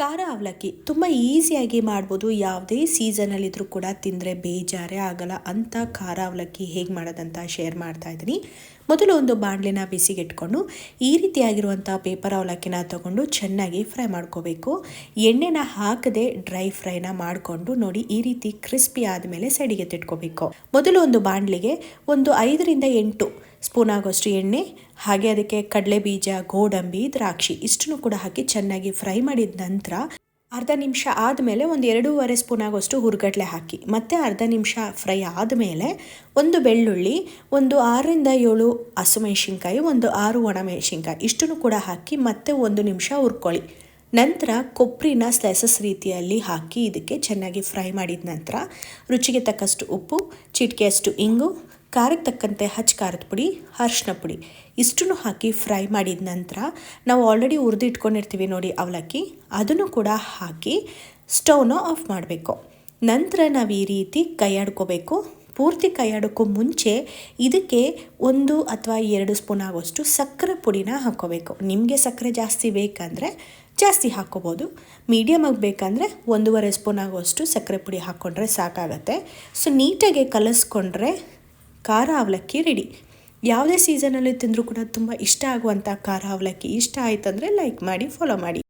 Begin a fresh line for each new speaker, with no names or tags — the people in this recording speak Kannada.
ಖಾರ ಅವಲಕ್ಕಿ ತುಂಬ ಈಸಿಯಾಗಿ ಮಾಡ್ಬೋದು. ಯಾವುದೇ ಸೀಸನಲ್ಲಿದ್ದರೂ ಕೂಡ ತಿಂದರೆ ಬೇಜಾರೇ ಆಗಲ್ಲ ಅಂಥ ಖಾರ ಅವಲಕ್ಕಿ ಹೇಗೆ ಮಾಡೋದಂತ ಶೇರ್ ಮಾಡ್ತಾ ಇದ್ದೀನಿ. ಮೊದಲು ಒಂದು ಬಾಣಲೆನ ಬಿಸಿಗಿಟ್ಕೊಂಡು ಈ ರೀತಿಯಾಗಿರುವಂಥ ಪೇಪರ್ ಅವಲಕ್ಕಿನ ತಗೊಂಡು ಚೆನ್ನಾಗಿ ಫ್ರೈ ಮಾಡ್ಕೋಬೇಕು. ಎಣ್ಣೆನ ಹಾಕದೆ ಡ್ರೈ ಫ್ರೈನ ಮಾಡಿಕೊಂಡು ನೋಡಿ ಈ ರೀತಿ ಕ್ರಿಸ್ಪಿ ಆದಮೇಲೆ ಸೈಡಿಗೆ ತಿಟ್ಕೋಬೇಕು. ಮೊದಲು ಒಂದು ಬಾಣಲಿಗೆ ಒಂದು 5ರಿಂದ 8 ಸ್ಪೂನ್ ಆಗೋಷ್ಟು ಎಣ್ಣೆ, ಹಾಗೆ ಅದಕ್ಕೆ ಕಡಲೆ ಬೀಜ, ಗೋಡಂಬಿ, ದ್ರಾಕ್ಷಿ ಇಷ್ಟನ್ನು ಕೂಡ ಹಾಕಿ ಚೆನ್ನಾಗಿ ಫ್ರೈ ಮಾಡಿದ ನಂತರ ಅರ್ಧ ನಿಮಿಷ ಆದಮೇಲೆ ಒಂದು 2.5 ಸ್ಪೂನ್ ಆಗೋಷ್ಟು ಹುರ್ಗಡ್ಲೆ ಹಾಕಿ ಮತ್ತೆ ಅರ್ಧ ನಿಮಿಷ ಫ್ರೈ ಆದಮೇಲೆ ಒಂದು ಬೆಳ್ಳುಳ್ಳಿ, ಒಂದು 6ರಿಂದ 7 ಹಸಿಮೆಣಸಿನ್ಕಾಯಿ, ಒಂದು 6 ಒಣಮೆಣಸಿನ್ಕಾಯಿ ಇಷ್ಟನ್ನು ಕೂಡ ಹಾಕಿ ಮತ್ತೆ 1 ನಿಮಿಷ ಹುರ್ಕೊಳ್ಳಿ. ನಂತರ ಕೊಬ್ಬರಿನ ಸ್ಲೈಸಸ್ ರೀತಿಯಲ್ಲಿ ಹಾಕಿ ಇದಕ್ಕೆ ಚೆನ್ನಾಗಿ ಫ್ರೈ ಮಾಡಿದ ನಂತರ ರುಚಿಗೆ ತಕ್ಕಷ್ಟು ಉಪ್ಪು, ಚಿಟಿಕೆಯಷ್ಟು ಇಂಗು, ಖಾರಕ್ಕೆ ತಕ್ಕಂತೆ ಖಾರದ ಪುಡಿ, ಅರಿಶಿನ ಪುಡಿ ಇಷ್ಟನ್ನು ಹಾಕಿ ಫ್ರೈ ಮಾಡಿದ ನಂತರ ನಾವು ಆಲ್ರೆಡಿ ಹುರಿದಿಟ್ಕೊಂಡಿರ್ತೀವಿ ನೋಡಿ ಅವಲಕ್ಕಿ, ಅದನ್ನು ಕೂಡ ಹಾಕಿ ಸ್ಟವ್ನ ಆಫ್ ಮಾಡಬೇಕು. ನಂತರ ನಾವು ಈ ರೀತಿ ಕೈಯಾಡ್ಕೋಬೇಕು. ಪೂರ್ತಿ ಕೈಯಾಡೋಕ್ಕೂ ಮುಂಚೆ ಇದಕ್ಕೆ 1 ಅಥವಾ 2 ಸ್ಪೂನ್ ಆಗೋಷ್ಟು ಸಕ್ಕರೆ ಪುಡಿನ ಹಾಕ್ಕೋಬೇಕು. ನಿಮಗೆ ಸಕ್ಕರೆ ಜಾಸ್ತಿ ಬೇಕಂದರೆ ಜಾಸ್ತಿ ಹಾಕ್ಕೋಬೋದು, ಮೀಡಿಯಮ್ ಆಗಿ ಬೇಕಂದರೆ 1.5 ಸ್ಪೂನ್ ಆಗೋಷ್ಟು ಸಕ್ಕರೆ ಪುಡಿ ಹಾಕ್ಕೊಂಡ್ರೆ ಸಾಕಾಗತ್ತೆ. ಸೊ ನೀಟಾಗಿ ಕಲಿಸ್ಕೊಂಡ್ರೆ ಖಾರ ಅವಲಕ್ಕಿ ರೆಡಿ. ಯಾವುದೇ ಸೀಸನಲ್ಲಿ ತಿಂದರೂ ಕೂಡ ತುಂಬ ಇಷ್ಟ ಆಗುವಂಥ ಖಾರ ಅವಲಕ್ಕಿ ಇಷ್ಟ ಆಯ್ತಂದರೆ ಲೈಕ್ ಮಾಡಿ, ಫಾಲೋ ಮಾಡಿ.